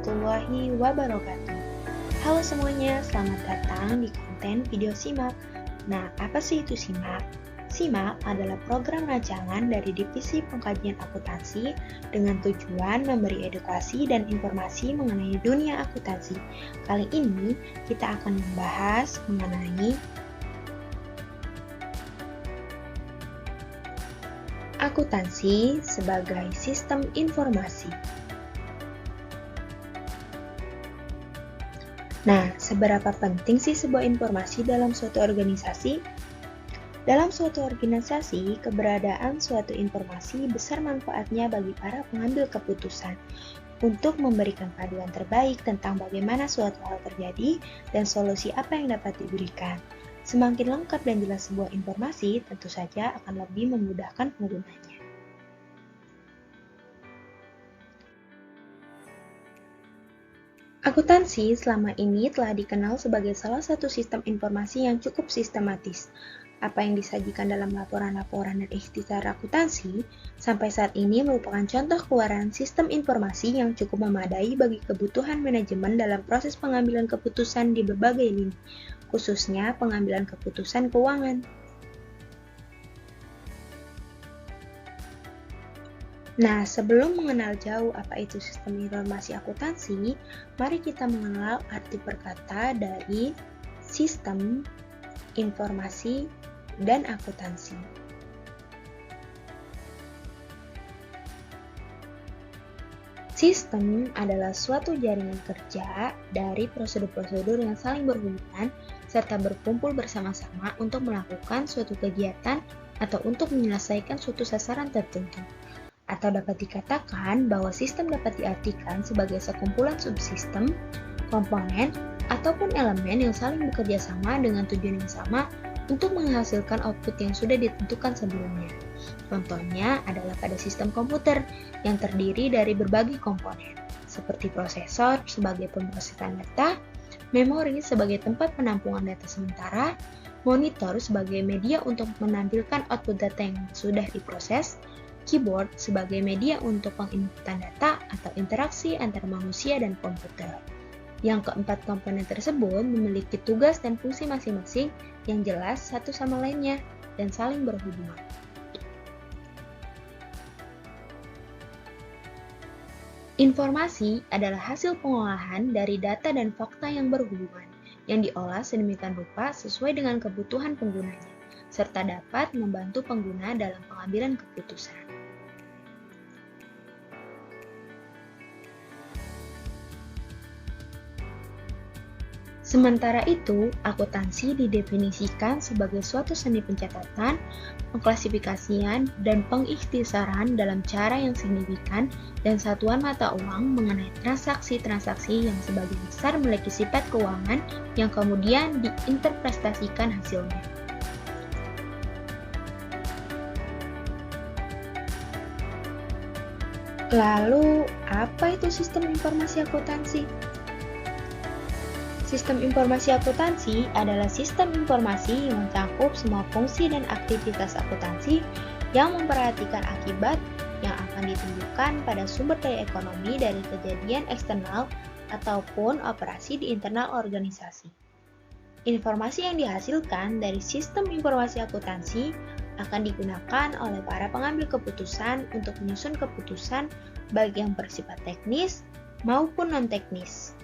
warahmatullahi wabarakatuh. Halo semuanya, selamat datang di konten video SIMAK. Nah, apa sih itu SIMAK? SIMAK adalah program rancangan dari Divisi Pengkajian Akuntansi dengan tujuan memberi edukasi dan informasi mengenai dunia akuntansi. Kali ini kita akan membahas mengenai akuntansi sebagai sistem informasi. Nah, seberapa penting sih sebuah informasi dalam suatu organisasi? Dalam suatu organisasi, keberadaan suatu informasi besar manfaatnya bagi para pengambil keputusan untuk memberikan panduan terbaik tentang bagaimana suatu hal terjadi dan solusi apa yang dapat diberikan. Semakin lengkap dan jelas sebuah informasi, tentu saja akan lebih memudahkan penggunanya. Akuntansi selama ini telah dikenal sebagai salah satu sistem informasi yang cukup sistematis. Apa yang disajikan dalam laporan-laporan dan ikhtisar akuntansi sampai saat ini merupakan contoh keluaran sistem informasi yang cukup memadai bagi kebutuhan manajemen dalam proses pengambilan keputusan di berbagai lini, khususnya pengambilan keputusan keuangan. Nah, sebelum mengenal jauh apa itu sistem informasi akuntansi, mari kita mengenal arti perkata dari sistem informasi dan akuntansi. Sistem adalah suatu jaringan kerja dari prosedur-prosedur yang saling berhubungan serta berkumpul bersama-sama untuk melakukan suatu kegiatan atau untuk menyelesaikan suatu sasaran tertentu. Atau dapat dikatakan bahwa sistem dapat diartikan sebagai sekumpulan subsistem, komponen, ataupun elemen yang saling bekerja sama dengan tujuan yang sama untuk menghasilkan output yang sudah ditentukan sebelumnya. Contohnya adalah pada sistem komputer yang terdiri dari berbagai komponen, seperti prosesor sebagai pemrosesan data, memori sebagai tempat penampungan data sementara, monitor sebagai media untuk menampilkan output data yang sudah diproses, keyboard sebagai media untuk penginputan data atau interaksi antara manusia dan komputer. Yang keempat komponen tersebut memiliki tugas dan fungsi masing-masing yang jelas satu sama lainnya dan saling berhubungan. Informasi adalah hasil pengolahan dari data dan fakta yang berhubungan, yang diolah sedemikian rupa sesuai dengan kebutuhan penggunanya, serta dapat membantu pengguna dalam pengambilan keputusan. Sementara itu, akuntansi didefinisikan sebagai suatu seni pencatatan, pengklasifikasian, dan pengikhtisaran dalam cara yang signifikan dan satuan mata uang mengenai transaksi-transaksi yang sebagian besar memiliki sifat keuangan yang kemudian diinterpretasikan hasilnya. Lalu, apa itu sistem informasi akuntansi? Sistem informasi akuntansi adalah sistem informasi yang mencakup semua fungsi dan aktivitas akuntansi yang memperhatikan akibat yang akan ditimbulkan pada sumber daya ekonomi dari kejadian eksternal ataupun operasi di internal organisasi. Informasi yang dihasilkan dari sistem informasi akuntansi akan digunakan oleh para pengambil keputusan untuk menyusun keputusan baik yang bersifat teknis maupun non-teknis.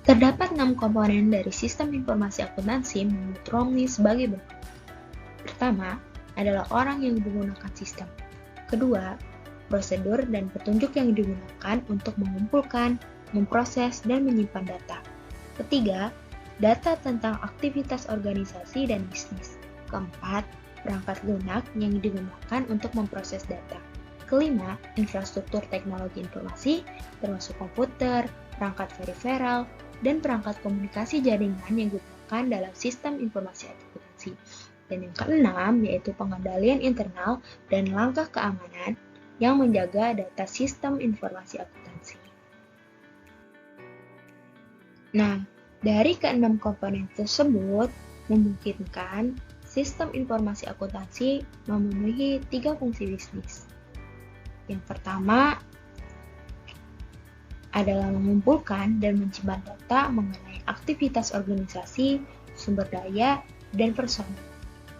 Terdapat 6 komponen dari sistem informasi akuntansi menurut Romney sebagai berikut. Pertama, adalah orang yang menggunakan sistem. Kedua, prosedur dan petunjuk yang digunakan untuk mengumpulkan, memproses, dan menyimpan data. Ketiga, data tentang aktivitas organisasi dan bisnis. Keempat, perangkat lunak yang digunakan untuk memproses data. Kelima, infrastruktur teknologi informasi, termasuk komputer, perangkat peripheral, dan perangkat komunikasi jaringan yang digunakan dalam sistem informasi akuntansi. Dan yang keenam, yaitu pengendalian internal dan langkah keamanan yang menjaga data sistem informasi akuntansi. Nah, dari keenam komponen tersebut, memungkinkan sistem informasi akuntansi memenuhi 3 fungsi bisnis. Yang pertama, adalah mengumpulkan dan menyimpan data mengenai aktivitas organisasi, sumber daya, dan personil.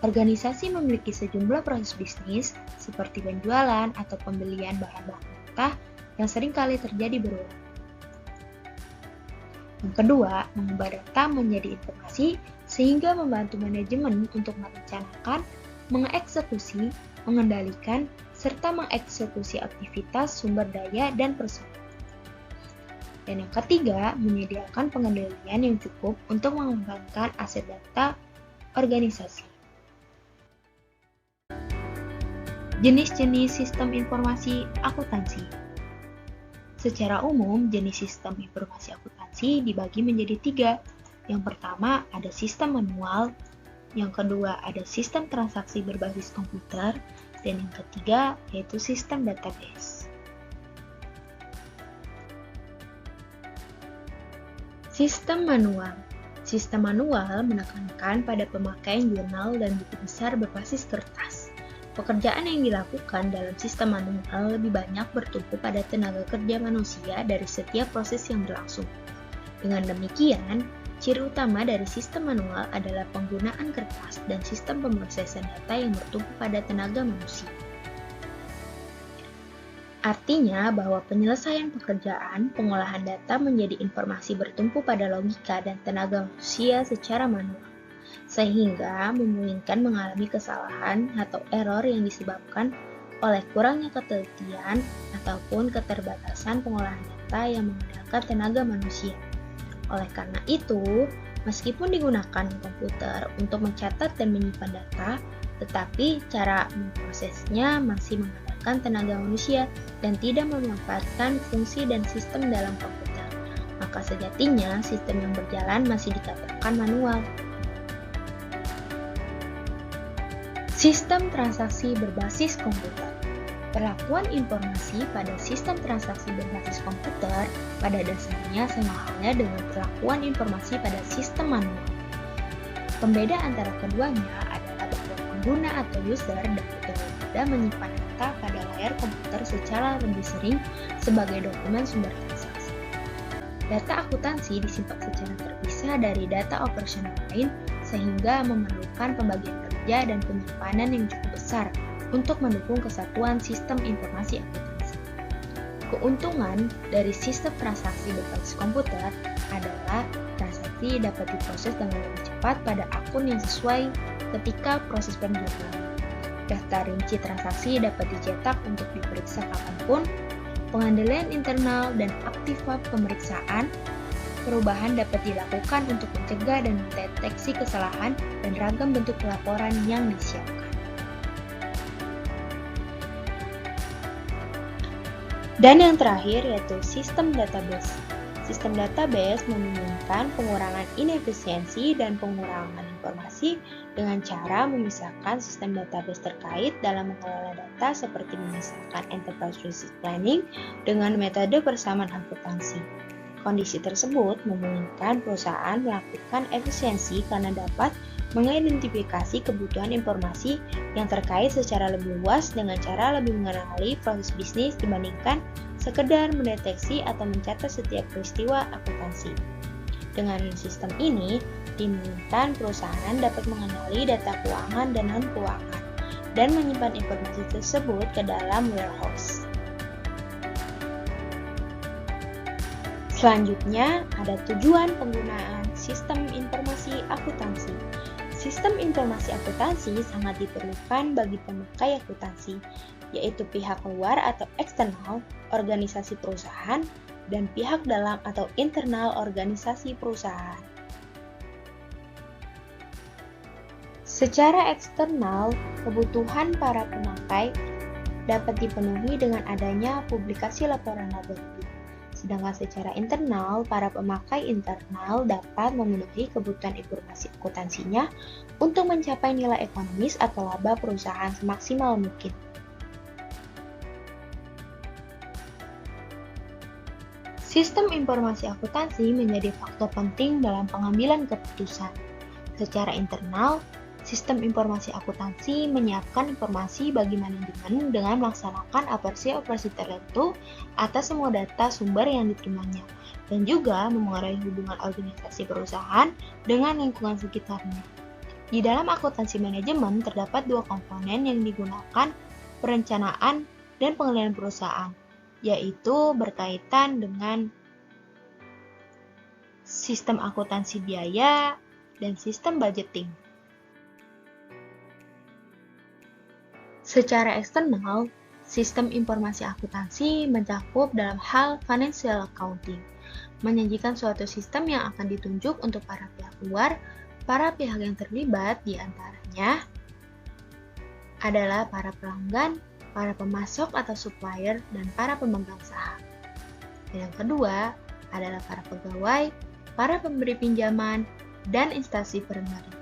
Organisasi memiliki sejumlah proses bisnis seperti penjualan atau pembelian bahan-bahan mentah yang seringkali terjadi berulang. Yang kedua, mengubah data menjadi informasi sehingga membantu manajemen untuk merencanakan, mengeksekusi, mengendalikan, serta mengeksekusi aktivitas sumber daya dan personil. Dan yang ketiga, menyediakan pengendalian yang cukup untuk mengembangkan aset data organisasi. Jenis-jenis sistem informasi akuntansi. Secara umum, jenis sistem informasi akuntansi dibagi menjadi 3. Yang pertama ada sistem manual, yang kedua ada sistem transaksi berbasis komputer, dan yang ketiga yaitu sistem database. Sistem manual. Sistem manual menekankan pada pemakaian jurnal dan buku besar berbasis kertas. Pekerjaan yang dilakukan dalam sistem manual lebih banyak bertumpu pada tenaga kerja manusia dari setiap proses yang berlangsung. Dengan demikian, ciri utama dari sistem manual adalah penggunaan kertas dan sistem pemrosesan data yang bertumpu pada tenaga manusia. Artinya bahwa penyelesaian pekerjaan pengolahan data menjadi informasi bertumpu pada logika dan tenaga manusia secara manual, sehingga memungkinkan mengalami kesalahan atau error yang disebabkan oleh kurangnya ketelitian ataupun keterbatasan pengolahan data yang mengandalkan tenaga manusia. Oleh karena itu, meskipun digunakan komputer untuk mencatat dan menyimpan data, tetapi cara memprosesnya masih mengandalkan tenaga manusia dan tidak memanfaatkan fungsi dan sistem dalam komputer. Maka sejatinya sistem yang berjalan masih dikatakan manual. Sistem transaksi berbasis komputer. Perlakuan informasi pada sistem transaksi berbasis komputer pada dasarnya sama halnya dengan perlakuan informasi pada sistem manual. Pembeda antara keduanya adalah bahwa pengguna atau user dapat menyimpan data pada layar komputer secara lebih sering sebagai dokumen sumber transaksi. Data akuntansi disimpan secara terpisah dari data operasional lain sehingga memerlukan pembagian kerja dan penyimpanan yang cukup besar untuk mendukung kesatuan sistem informasi akuntansi. Keuntungan dari sistem transaksi berbasis komputer adalah transaksi dapat diproses dengan lebih cepat pada akun yang sesuai ketika proses penjualan. Daftar rinci transaksi dapat dicetak untuk diperiksa kapanpun, pengendalian internal dan aktiva pemeriksaan, perubahan dapat dilakukan untuk mencegah dan mendeteksi kesalahan dan ragam bentuk laporan yang disiapkan. Dan yang terakhir yaitu sistem database. Sistem database memungkinkan pengurangan inefisiensi dan pengurangan informasi dengan cara memisahkan sistem database terkait dalam mengelola data seperti memisahkan enterprise resource planning dengan metode persamaan akuntansi. Kondisi tersebut memungkinkan perusahaan melakukan efisiensi karena dapat mengidentifikasi kebutuhan informasi yang terkait secara lebih luas dengan cara lebih mengenali proses bisnis dibandingkan sekedar mendeteksi atau mencatat setiap peristiwa akuntansi. Dengan sistem ini, dimungkinkan perusahaan dapat mengenali data keuangan dan non-keuangan dan menyimpan informasi tersebut ke dalam warehouse. Selanjutnya, ada tujuan penggunaan sistem informasi akuntansi. Sistem informasi akuntansi sangat diperlukan bagi pemakai akuntansi, yaitu pihak luar atau eksternal, organisasi perusahaan, dan pihak dalam atau internal organisasi perusahaan. Secara eksternal, kebutuhan para pemakai dapat dipenuhi dengan adanya publikasi laporan laba rugi. Sedangkan secara internal, para pemakai internal dapat memenuhi kebutuhan informasi akuntansinya untuk mencapai nilai ekonomis atau laba perusahaan semaksimal mungkin. Sistem informasi akuntansi menjadi faktor penting dalam pengambilan keputusan. Secara internal, Sistem informasi akuntansi menyiapkan informasi bagi manajemen dengan melaksanakan operasi-operasi tertentu atas semua data sumber yang diterimanya, dan juga memengaruhi hubungan organisasi perusahaan dengan lingkungan sekitarnya. Di dalam akuntansi manajemen terdapat dua komponen yang digunakan perencanaan dan pengendalian perusahaan, yaitu berkaitan dengan sistem akuntansi biaya dan sistem budgeting. Secara eksternal, sistem informasi akuntansi mencakup dalam hal financial accounting, menyajikan suatu sistem yang akan ditunjuk untuk para pihak luar. Para pihak yang terlibat diantaranya adalah para pelanggan, para pemasok atau supplier, dan para pemegang saham. Dan yang kedua adalah para pegawai, para pemberi pinjaman, dan instansi pemerintah.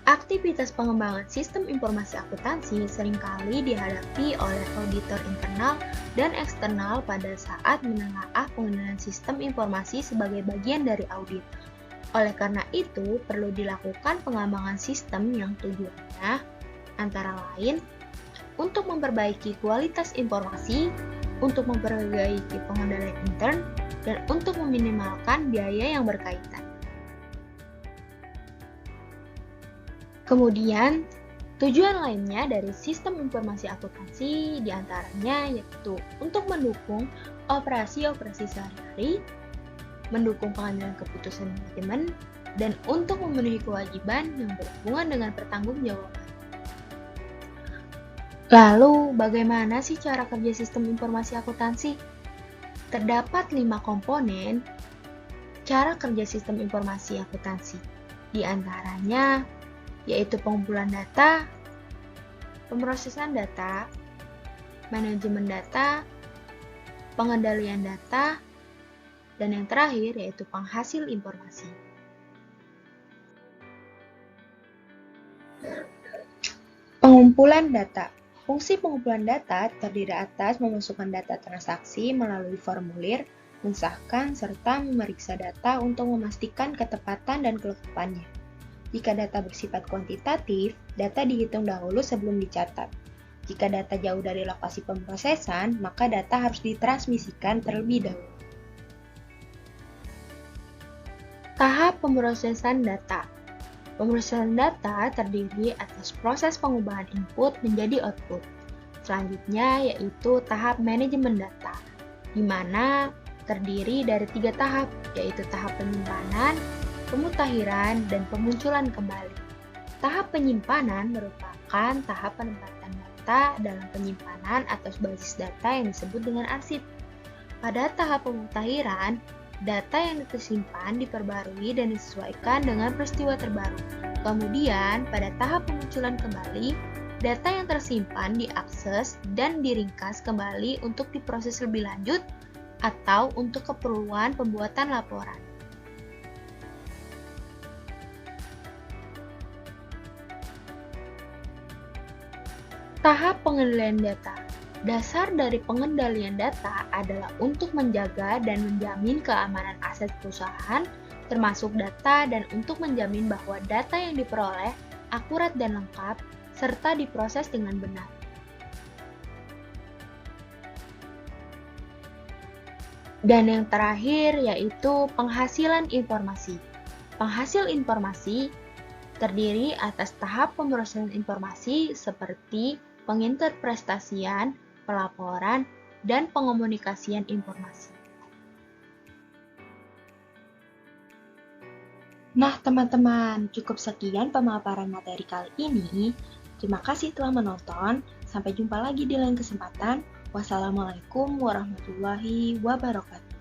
Aktivitas pengembangan sistem informasi akuntansi seringkali dihadapi oleh auditor internal dan eksternal pada saat menelaah pengendalian sistem informasi sebagai bagian dari audit. Oleh karena itu, perlu dilakukan pengembangan sistem yang tujuannya antara lain untuk memperbaiki kualitas informasi, untuk memperbaiki pengendalian intern, dan untuk meminimalkan biaya yang berkaitan. Kemudian, tujuan lainnya dari sistem informasi akuntansi diantaranya yaitu untuk mendukung operasi-operasi sehari-hari, mendukung pengambilan keputusan manajemen, dan untuk memenuhi kewajiban yang berhubungan dengan pertanggungjawaban. Lalu, bagaimana sih cara kerja sistem informasi akuntansi? Terdapat 5 komponen cara kerja sistem informasi akuntansi. Di antaranya yaitu pengumpulan data, pemrosesan data, manajemen data, pengendalian data, dan yang terakhir yaitu penghasil informasi. Pengumpulan data. Fungsi pengumpulan data terdiri atas memasukkan data transaksi melalui formulir, mensahkan, serta memeriksa data untuk memastikan ketepatan dan kelengkapannya. Jika data bersifat kuantitatif, data dihitung dahulu sebelum dicatat. Jika data jauh dari lokasi pemrosesan, maka data harus ditransmisikan terlebih dahulu. Tahap pemrosesan data. Pemrosesan data terdiri atas proses pengubahan input menjadi output. Selanjutnya yaitu tahap manajemen data, di mana terdiri dari 3 tahap, yaitu tahap penyimpanan, pemutahiran, dan pemunculan kembali. Tahap penyimpanan merupakan tahap penempatan data dalam penyimpanan atau basis data yang disebut dengan arsip. Pada tahap pemutahiran, data yang tersimpan diperbarui dan disesuaikan dengan peristiwa terbaru. Kemudian, pada tahap pemunculan kembali, data yang tersimpan diakses dan diringkas kembali untuk diproses lebih lanjut atau untuk keperluan pembuatan laporan. Tahap pengendalian data. Dasar dari pengendalian data adalah untuk menjaga dan menjamin keamanan aset perusahaan, termasuk data, dan untuk menjamin bahwa data yang diperoleh akurat dan lengkap, serta diproses dengan benar. Dan yang terakhir yaitu penghasilan informasi. Penghasil informasi terdiri atas tahap pemrosesan informasi seperti penginterpretasian, pelaporan, dan pengomunikasian informasi. Nah, teman-teman, cukup sekian pemaparan materi kali ini. Terima kasih telah menonton. Sampai jumpa lagi di lain kesempatan. Wassalamualaikum warahmatullahi wabarakatuh.